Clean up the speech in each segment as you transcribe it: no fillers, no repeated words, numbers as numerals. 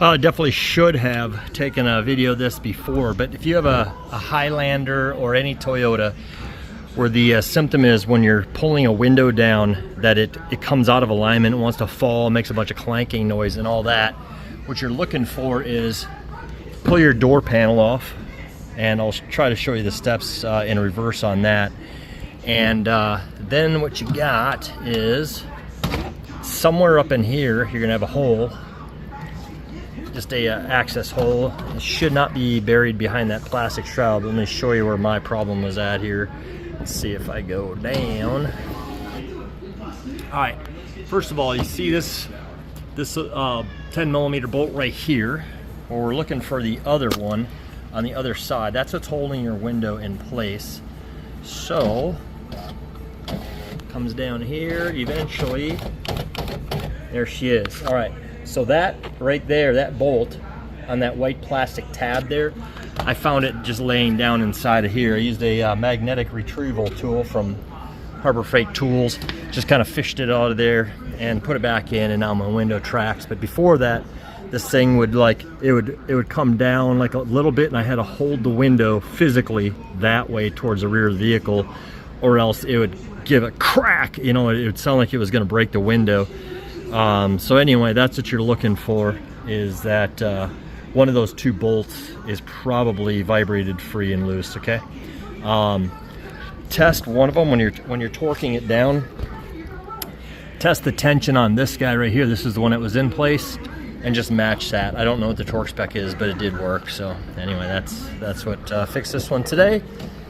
Definitely should have taken a video of this before, but if you have a Highlander or any Toyota where the symptom is when you're pulling a window down that it comes out of alignment, it wants to fall, makes a bunch of clanking noise and all that, what you're looking for is pull your door panel off, and I'll try to show you the steps in reverse on that. And then what you got is somewhere up in here you're gonna have a hole, just a access hole. It should not be buried behind that plastic shroud. Let me show you where my problem was at here. Let's see if I go down. All right, first of all, you see this 10mm bolt right here. Well, we're looking for the other one on the other side. That's what's holding your window in place. So comes down here eventually. There she is. All right, so that right there, that bolt on that white plastic tab there, I found it just laying down inside of here. I used a magnetic retrieval tool from Harbor Freight Tools, just kind of fished it out of there and put it back in, and now my window tracks. But before that, this thing would it would come down like a little bit, and I had to hold the window physically that way towards the rear of the vehicle, or else it would give a crack. You know, it would sound like it was going to break the window. So anyway, that's what you're looking for, is that one of those two bolts is probably vibrated free and loose. Okay, test one of them when you're torquing it down. Test the tension on this guy right here. This is the one that was in place, and just match that. I don't know what the torque spec is, but it did work. So anyway, that's what fixed this one today,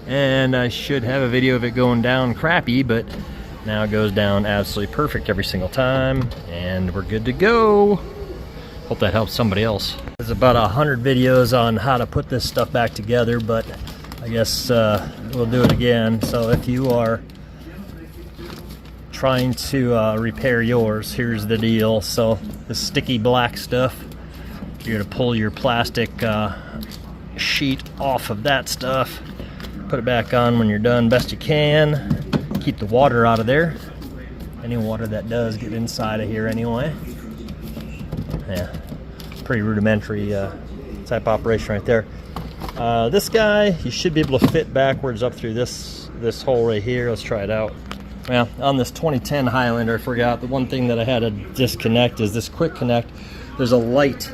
and I should have a video of it going down crappy, but now it goes down absolutely perfect every single time, and we're good to go. Hope that helps somebody else. There's about 100 videos on how to put this stuff back together, but I guess we'll do it again. So if you are trying to repair yours, here's the deal. So the sticky black stuff, you're gonna pull your plastic sheet off of that stuff, put it back on when you're done best you can. Keep the water out of there. Any water that does get inside of here anyway. Yeah, pretty rudimentary type operation right there. This guy, you should be able to fit backwards up through this hole right here. Let's try it out. Well, on this 2010 Highlander, I forgot the one thing that I had to disconnect is this quick connect. There's a light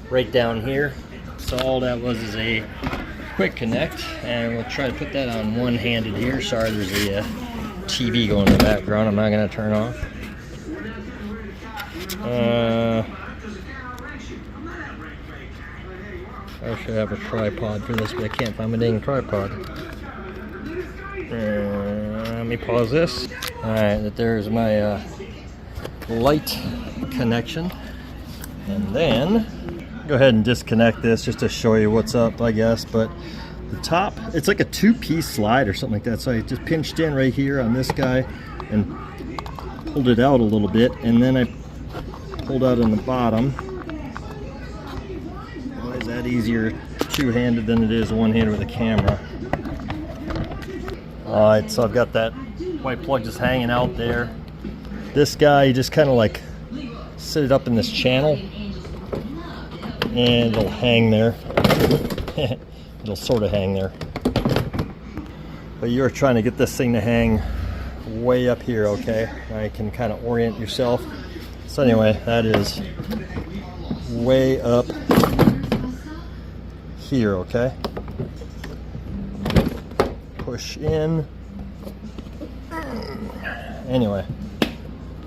right down here. So all that was is a quick connect, and we'll try to put that on one-handed here. Sorry, there's a TV going in the background. I'm not going to turn off. I should have a tripod for this, but I can't find my dang tripod. Let me pause this. Alright, there's my light connection. And then, go ahead and disconnect this just to show you what's up, I guess. But the top, it's like a two-piece slide or something like that. So I just pinched in right here on this guy and pulled it out a little bit, and then I pulled out on the bottom. Why is that easier two-handed than it is one-handed with a camera? Alright, so I've got that white plug just hanging out there. This guy, you just kind of like sit it up in this channel, and it'll hang there. It'll sort of hang there. But you're trying to get this thing to hang way up here, okay? Now you can kind of orient yourself. So anyway, that is way up here, okay? Push in. Anyway,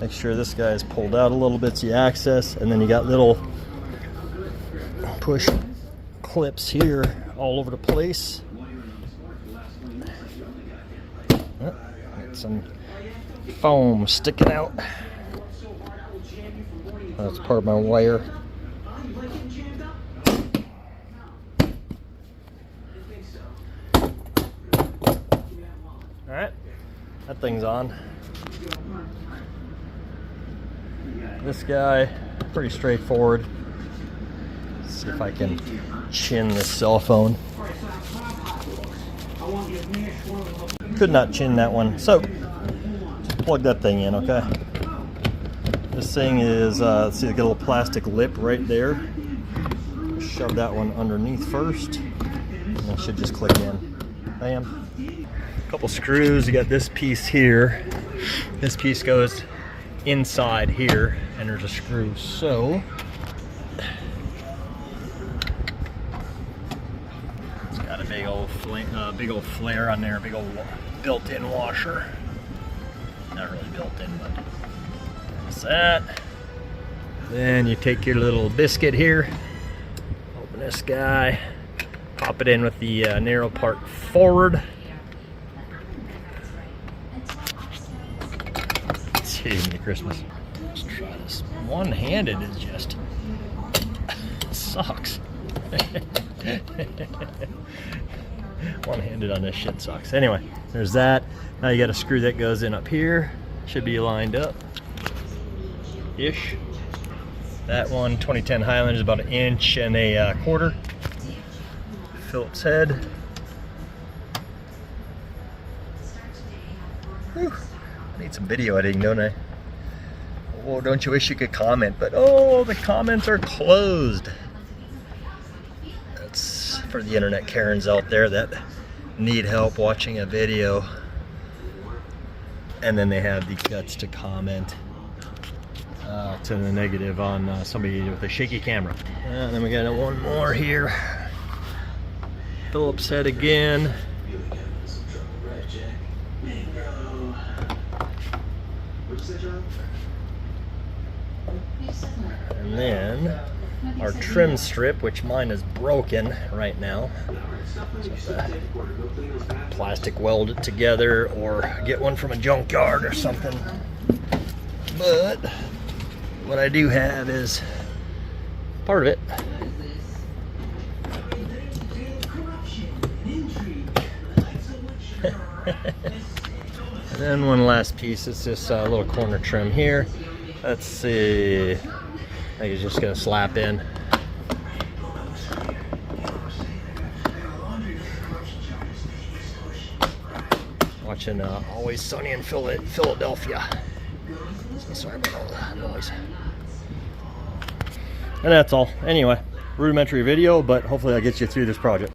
make sure this guy is pulled out a little bit so you access, and then you got little push clips here all over the place. Oh, got some foam sticking out. That's part of my wire. Alright, that thing's on. This guy, pretty straightforward. Let's see if I can chin this cell phone. Could not chin that one. So, just plug that thing in, okay? This thing is, let's see, I got a little plastic lip right there. Shove that one underneath first, and it should just click in. Bam. A couple screws. You got this piece here. This piece goes inside here, and there's a screw. So it's got a big old flare on there, big old built-in washer. Not really built-in, but that's that. Then you take your little biscuit here, open this guy, pop it in with the narrow part forward. Excuse me, Christmas. Let's try this. One-handed is just sucks. One-handed on this shit sucks. Anyway, there's that. Now you got a screw that goes in up here. Should be lined up ish. That one, 2010 Highlander, is about 1.25 inches. Phillips head. Whew. I need some video editing, don't I? Oh, don't you wish you could comment? But oh, the comments are closed. That's for the internet Karens out there that need help watching a video and then they have the guts to comment to the negative on somebody with a shaky camera. And then we got one more here. Phillips head again. And then our trim strip, which mine is broken right now. So plastic weld it together or get one from a junkyard or something. But what I do have is part of it. And then one last piece, it's this little corner trim here. Let's see, I think it's just gonna slap in. Watching Always Sunny in Philadelphia. So sorry about all that noise. And that's all. Anyway, rudimentary video, but hopefully that gets you through this project.